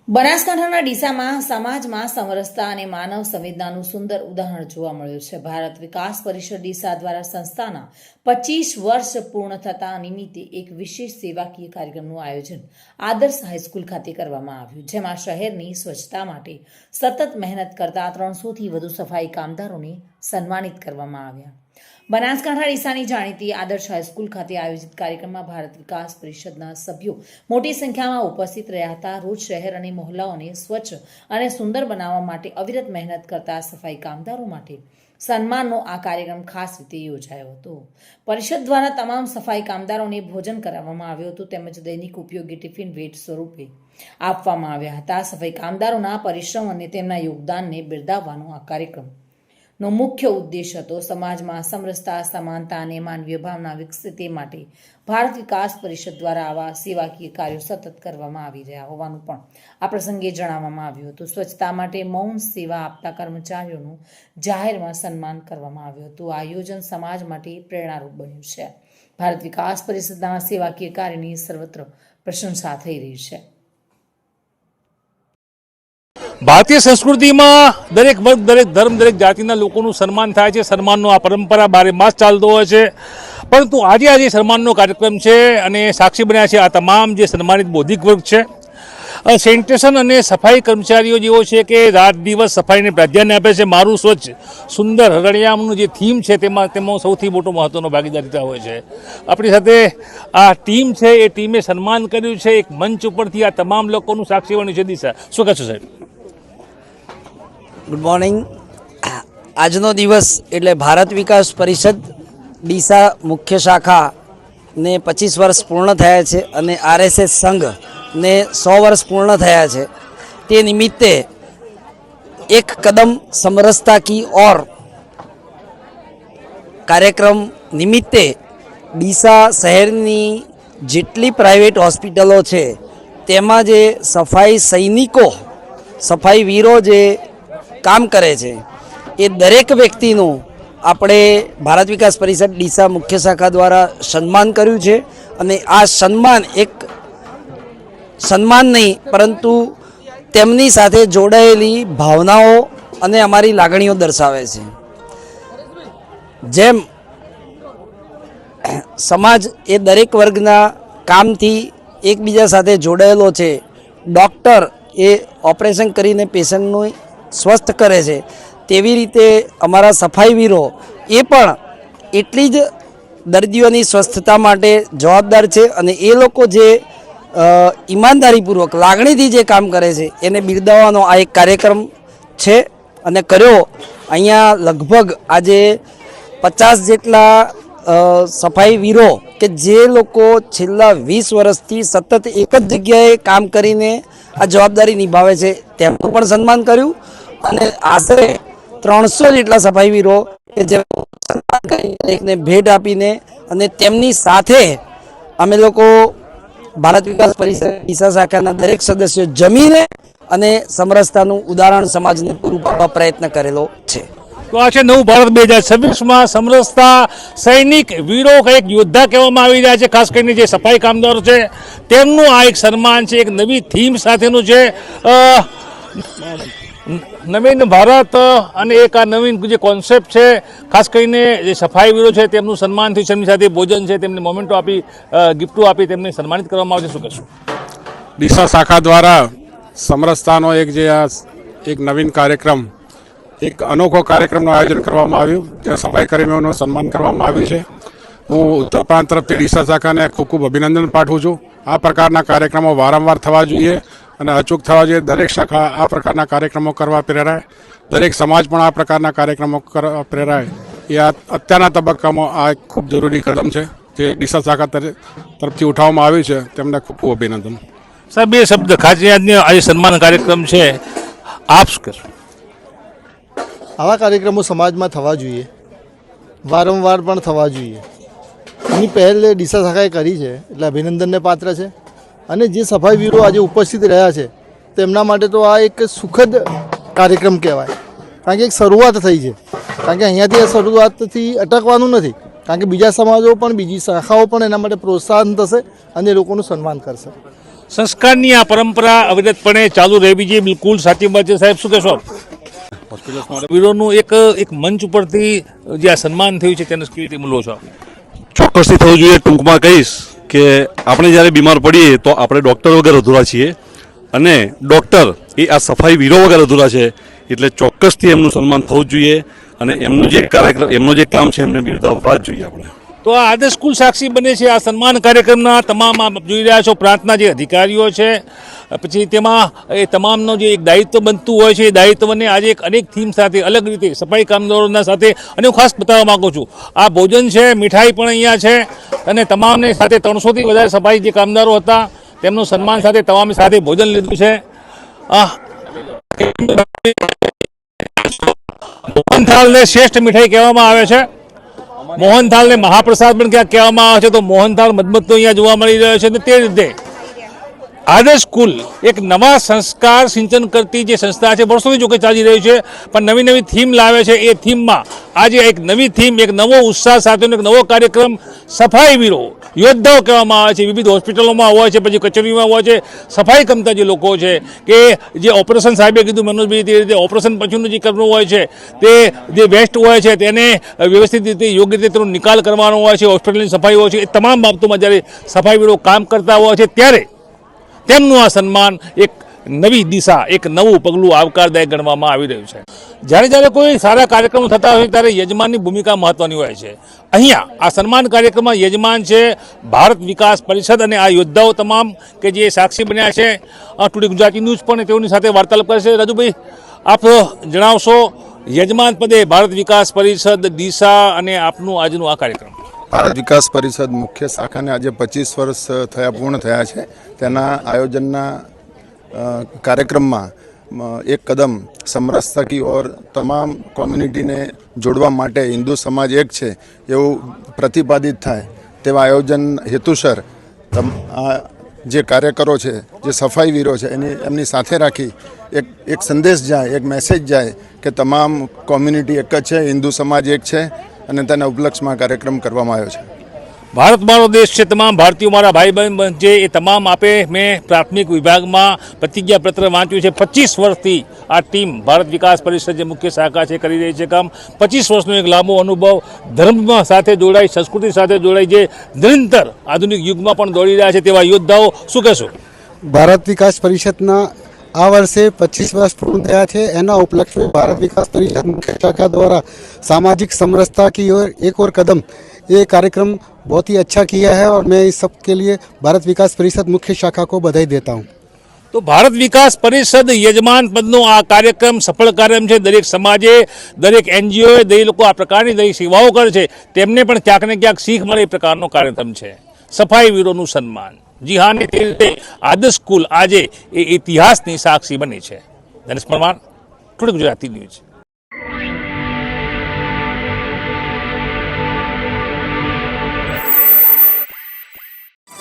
બનાસકાંઠાના ડીસામાં સમાજમાં સમરસતા અને માનવ સંવેદનાનું સુંદર ઉદાહરણ જોવા મળ્યું છે. ભારત વિકાસ પરિષદ ડીસા દ્વારા સંસ્થાના 25 વર્ષ પૂર્ણ થતા નિમિત્તે એક વિશેષ સેવાકીય કાર્યક્રમનું આયોજન આદર્શ હાઈસ્કૂલ ખાતે કરવામાં આવ્યું, જેમાં શહેરની સ્વચ્છતા માટે સતત મહેનત કરતા 300થી વધુ સફાઈ કામદારોને સન્માનિત કરવામાં આવ્યા. બનાસકાંઠા ડીસાની જાણીતી આદર્શ હાઈસ્કૂલ ખાતે આયોજિત કાર્યક્રમમાં ભારત વિકાસ પરિષદના સભ્યો મોટી સંખ્યામાં ઉપસ્થિત રહ્યા હતા. રોજ શહેર અને મહોલ્લાઓને સ્વચ્છ અને સુંદર બનાવવા માટે અવિરત મહેનત કરતા સફાઈ કામદારો માટે સન્માનનો આ કાર્યક્રમ ખાસ રીતે યોજાયો હતો. પરિષદ દ્વારા તમામ સફાઈ કામદારોને ભોજન કરાવવામાં આવ્યું હતું, તેમજ દૈનિક ઉપયોગી ટિફિન ભેટ સ્વરૂપે આપવામાં આવ્યા હતા. સફાઈ કામદારોના પરિશ્રમ અને તેમના યોગદાનને બિરદાવવાનો આ કાર્યક્રમ નો મુખ્ય ઉદ્દેશ હતો. સમાજમાં સમરસતા, સમાનતા અને માનવીય ભાવના વિકસે તે માટે ભારત વિકાસ પરિષદ દ્વારા આવા સેવાકીય કાર્યો સતત કરવામાં આવી રહ્યા હોવાનું પણ આ પ્રસંગે જણાવવામાં આવ્યું હતું. સ્વચ્છતા માટે મૌન સેવા આપતા કર્મચારીઓનું જાહેરમાં સન્માન કરવામાં આવ્યું હતું. આ આયોજન સમાજ માટે પ્રેરણારૂપ બન્યું છે. ભારત વિકાસ પરિષદના સેવાકીય કાર્યની સર્વત્ર પ્રશંસા થઈ રહી છે. ભારતીય સંસ્કૃતિમાં દરેક વર્ગ, દરેક ધર્મ, દરેક જાતિના લોકોનું સન્માન થાય છે. સન્માનનો આ પરંપરા 12 માસ ચાલતો હોય છે. પરંતુ આજે સન્માનનો કાર્યક્રમ છે અને સાક્ષી બન્યા છે આ તમામ જે સન્માનિત બૌદ્ધિક વર્ગ છે. સેનિટેશન અને સફાઈ કર્મચારીઓ જેવો છે કે રાત દિવસ સફાઈને પ્રાધાન્ય આપે છે. મારું સ્વચ્છ સુંદર હરણિયામનું જે થીમ છે તેમાં સૌથી મોટો મહત્વનો ભાગીદારીતા હોય છે. આપણી સાથે આ ટીમ છે, એ ટીમે સન્માન કર્યું છે. એક મંચ ઉપરથી આ તમામ લોકોનું સાક્ષી બન્યું છે. દિશા, શું કહેશો સાહેબ? Good morning. આજનો દિવસ એટલે ભારત વિકાસ પરિષદ ડીસા મુખ્ય શાખાને 25 વર્ષ પૂર્ણ થયા છે અને આરએસએસ સંઘને 100 વર્ષ પૂર્ણ થયા છે. તે નિમિત્તે એક કદમ સમરસતા કી ઓર કાર્યક્રમ નિમિત્તે ડીસા શહેરની જેટલી પ્રાઇવેટ હોસ્પિટલો છે તેમાં જે સફાઈ સૈનિકો, સફાઈ વીરો જે કામ કરે છે એ દરેક વ્યક્તિનું આપણે ભારત વિકાસ પરિષદ ડીસા મુખ્ય શાખા દ્વારા સન્માન કર્યું છે. અને આ સન્માન એક સન્માન નહીં પરંતુ તેમની સાથે જોડાયેલી ભાવનાઓ અને અમારી લાગણીઓ દર્શાવે છે. જેમ સમાજ એ દરેક વર્ગના કામથી એકબીજા સાથે જોડાયેલો છે. ડૉક્ટર એ ઓપરેશન કરીને પેશન્ટનું સ્વસ્થ કરે છે, તેવી રીતે અમારા સફાઈવીરો એ પણ એટલી જ દર્દીઓની સ્વસ્થતા માટે જવાબદાર છે. અને એ લોકો જે ઈમાનદારીપૂર્વક લાગણીથી જે કામ કરે છે એને બિરદાવવાનો આ એક કાર્યક્રમ છે અને કર્યો. અહીંયા લગભગ આજે 50 જેટલા સફાઈવીરો કે જે લોકો છેલ્લા 20 વર્ષથી સતત એક જ જગ્યાએ કામ કરીને આ જવાબદારી નિભાવે છે તેમનું પણ સન્માન કર્યું. અને આશરે 300 જેટલા સફાઈવીરો કે જે સન્માન કરીને એકને ભેટ આપીને અને તેમની સાથે અમે લોકો ભારત વિકાસ પરિષદ ડીસા શાખાના દરેક સદસ્યો જમીને અને સમરસતાનું ઉદાહરણ સમાજને પૂરું પાડવા પ્રયત્ન કરેલો છે. તો આ છે નવું ભારત 2026માં સમરસતા સૈનિક વીરો, એક યોદ્ધા કહેવામાં આવી રહ્યા છે. ખાસ કરીને જે સફાઈ કામદારો છે તેમનું આ એક સન્માન છે, એક નવી થીમ સાથેનું છે. નવીન ભારત અને એક આ નવીન જે કોન્સેપ્ટ છે, ખાસ કરીને જે સફાઈ વીરો છે તેમનું સન્માન થયું છે. તેમની સાથે ભોજન છે, તેમને મોમેન્ટો આપી, ગિફ્ટો આપી તેમને સન્માનિત કરવામાં આવશે. શું કહેશું? ડીસા શાખા દ્વારા સમરસતાનો એક નવીન કાર્યક્રમ, એક અનોખો કાર્યક્રમનું આયોજન કરવામાં આવ્યું. ત્યાં સફાઈ કર્મીઓનું સન્માન કરવામાં આવ્યું છે. હું ઉત્તર પ્રાંત તરફથી ડીસા શાખાને ખૂબ ખૂબ અભિનંદન પાઠવું છું. આ પ્રકારના કાર્યક્રમો વારંવાર થવા જોઈએ અને અચૂક થવા જોઈએ. દરેક શાખા આ પ્રકારના કાર્યક્રમો કરવા પ્રેરાય, દરેક સમાજ પણ આ પ્રકારના કાર્યક્રમો કરવા પ્રેરાય. એ અત્યારના તબક્કામાં આ એક ખૂબ જરૂરી કદમ છે જે ડીસા શાખા તરફથી ઉઠાવવામાં આવ્યું છે. તેમને ખૂબ ખૂબ અભિનંદન. સાહેબ, બે શબ્દ ખાસ આજે સન્માન કાર્યક્રમ છે, આપ શું કહેશો? આવા કાર્યક્રમો સમાજમાં થવા જોઈએ, વારંવાર પણ થવા જોઈએ. એની પહેલ ડીસા શાખાએ કરી છે એટલે અભિનંદનને પાત્ર છે. અને જે સફાઈવીરો આજે ઉપસ્થિત રહ્યા છે તેમના માટે તો આ એક સુખદ કાર્યક્રમ કહેવાય. કારણ કે એક શરૂઆત થઈ છે. કારણ કે અહીંયાથી આ શરૂઆતથી અટકવાનું નથી. કારણ કે બીજા સમાજો પણ, બીજી શાખાઓ પણ એના માટે પ્રોત્સાહન થશે અને એ લોકોનું સન્માન કરશે. સંસ્કારની આ પરંપરા અવિરતપણે ચાલુ રહેવી જોઈએ, બિલકુલ સાચી વાત છે. સાહેબ, શું કહેશો આપ? વીરોનું એક મંચ ઉપરથી જે આ સન્માન થયું છે તેને કેવી રીતે મૂલો છો આપ? ચોક્કસથી થવું જોઈએ. ટૂંકમાં કહીશ કે આપણે જ્યારે બીમાર પડીએ તો આપણે ડૉક્ટર વગર અધૂરા છીએ, અને ડૉક્ટર એ આ સફાઈ વીરો વગર અધૂરા છે. એટલે ચોક્કસથી એમનું સન્માન થવું જ જોઈએ, અને એમનું જે કાર્યક્રમ, એમનું જે કામ છે એમને બિરદાવવા જ જોઈએ આપણે. તો આ આદર્શ સ્કૂલ સાક્ષી બને છે આ સન્માન કાર્યક્રમના તમામ આપ જોઈ રહ્યા છો પ્રાંતના જે અધિકારીઓ છે, પછી તેમાં એ તમામનો જે એક દાયિત્વ બનતું હોય છે, એ દાયિત્વને આજે એક અનેક થીમ સાથે અલગ રીતે સફાઈ કામદારોના સાથે, અને હું ખાસ બતાવવા માગું છું આ ભોજન છે, મીઠાઈ પણ અહીંયા છે, અને તમામને સાથે 300થી વધારે સફાઈ જે કામદારો હતા તેમનું સન્માન સાથે તમામ સાથે ભોજન લીધું છે. મોહનથાળને શ્રેષ્ઠ મીઠાઈ કહેવામાં આવે છે, મોહનથાળને મહાપ્રસાદ પણ ક્યાંક કહેવામાં આવે છે. તો મોહનથાળ મદમતનો અહીંયા જોવા મળી રહ્યો છે. તે રીતે આદર્શ સ્કૂલ એક નવા સંસ્કાર સિંચન કરતી જે સંસ્થા છે, વર્ષોથી જોકે ચાલી રહી છે, પણ નવી નવી થીમ લાવે છે. એ થીમમાં આજે એક નવી થીમ, એક નવો ઉત્સાહ સાથેનો એક નવો કાર્યક્રમ, સફાઈ વીરો, યોદ્ધાઓ કહેવામાં આવે છે. વિવિધ હોસ્પિટલોમાં હોય છે, પછી કચેરીમાં હોય છે, સફાઈ કરતા જે લોકો છે, કે જે ઓપરેશન સાહેબે કીધું મનોજભાઈ, તે રીતે ઓપરેશન પછીનું જે કરવું હોય છે, તે જે વેસ્ટ હોય છે તેને વ્યવસ્થિત રીતે યોગ્ય રીતે તેનો નિકાલ કરવાનો હોય છે, હોસ્પિટલની સફાઈ હોય છે, એ તમામ બાબતોમાં જ્યારે સફાઈ વીરો કામ કરતા હોય છે ત્યારે તેમનું આ સન્માન એક નવી દિશા, એક નવું પગલું આવકારદાયક ગણવામાં આવી રહ્યું છે. જ્યારે જ્યારે કોઈ સારા કાર્યક્રમો થતા હોય ત્યારે યજમાનની ભૂમિકા મહત્વની હોય છે. અહીંયા આ સન્માન કાર્યક્રમમાં યજમાન છે ભારત વિકાસ પરિષદ, અને આ યોદ્ધાઓ તમામ કે જે સાક્ષી બન્યા છે. ટુડે ગુજરાતી ન્યૂઝ પણ તેઓની સાથે વાર્તાલાપ કરશે. રાજુભાઈ, આપ જણાવશો યજમાન પદે ભારત વિકાસ પરિષદ, દિશા અને આપનું આજનું આ કાર્યક્રમ? ભારત વિકાસ પરિષદ મુખ્ય શાખાને આજે 25 વર્ષ પૂર્ણ થયા છે. તેના આયોજનના કાર્યક્રમમાં એક કદમ સમરસતા કી ઓર તમામ કોમ્યુનિટીને જોડવા માટે હિન્દુ સમાજ એક છે એવું પ્રતિપાદિત થાય તેવા આયોજન હેતુસર આ જે કાર્યકરો છે, જે સફાઈ વીરો છે, એમની સાથે રાખી એક સંદેશ જાય, એક મેસેજ જાય કે તમામ કોમ્યુનિટી એક જ છે, હિન્દુ સમાજ એક છે, અને તેના ઉપલક્ષમાં કાર્યક્રમ કરવામાં આવ્યો છે. ભારત મારો દેશ છે, તમામ ભારતીયો મારા ભાઈ બહેન છે, એ તમામ આપે મેં પ્રાથમિક વિભાગમાં પ્રતિજ્ઞાપત્ર વાંચ્યું છે. 25 વર્ષથી આ ટીમ ભારત વિકાસ પરિષદ જે મુખ્ય શાખા છે કરી રહી છે કામ. 25 વર્ષનો એક લાંબો અનુભવ, ધર્મ સાથે જોડાઈ, સંસ્કૃતિ સાથે જોડાઈ, જે નિરંતર આધુનિક યુગમાં પણ દોડી રહ્યા છે તેવા યોદ્ધાઓ, શું કહેશો? ભારત વિકાસ પરિષદના આ વર્ષે 25 વર્ષ પૂર્ણ થયા છે. એના ઉપલक्ष्य में भारत विकास परिषद मुख्य शाखा द्वारा सामाजिक समरसता की ओर एक और कदम, ये कार्यक्रम बहुत ही अच्छा किया है, और मैं इस सब के लिए भारत विकास परिषद मुख्य शाखा को बधाई देता हूँ. તો ભારત વિકાસ પરિષદ યજમાન પદનો આ કાર્યક્રમ સફળ કાર્યક્રમ છે. દરેક સમાજે, દરેક એનજીઓએ, દરેક લોકો આ પ્રકારની દરેક સેવાઓ કરે છે, તેમને પણ ક્યાંક ને ક્યાંક શીખ મળે એ પ્રકારનો કાર્યક્રમ છે. સફાઈ વીરોનું સન્માન, જી હા, ને તે રીતે આદર્શ સ્કૂલ આજે એ ઇતિહાસની સાક્ષી બની છે. Dhanesh Parmar, today Gujarati news.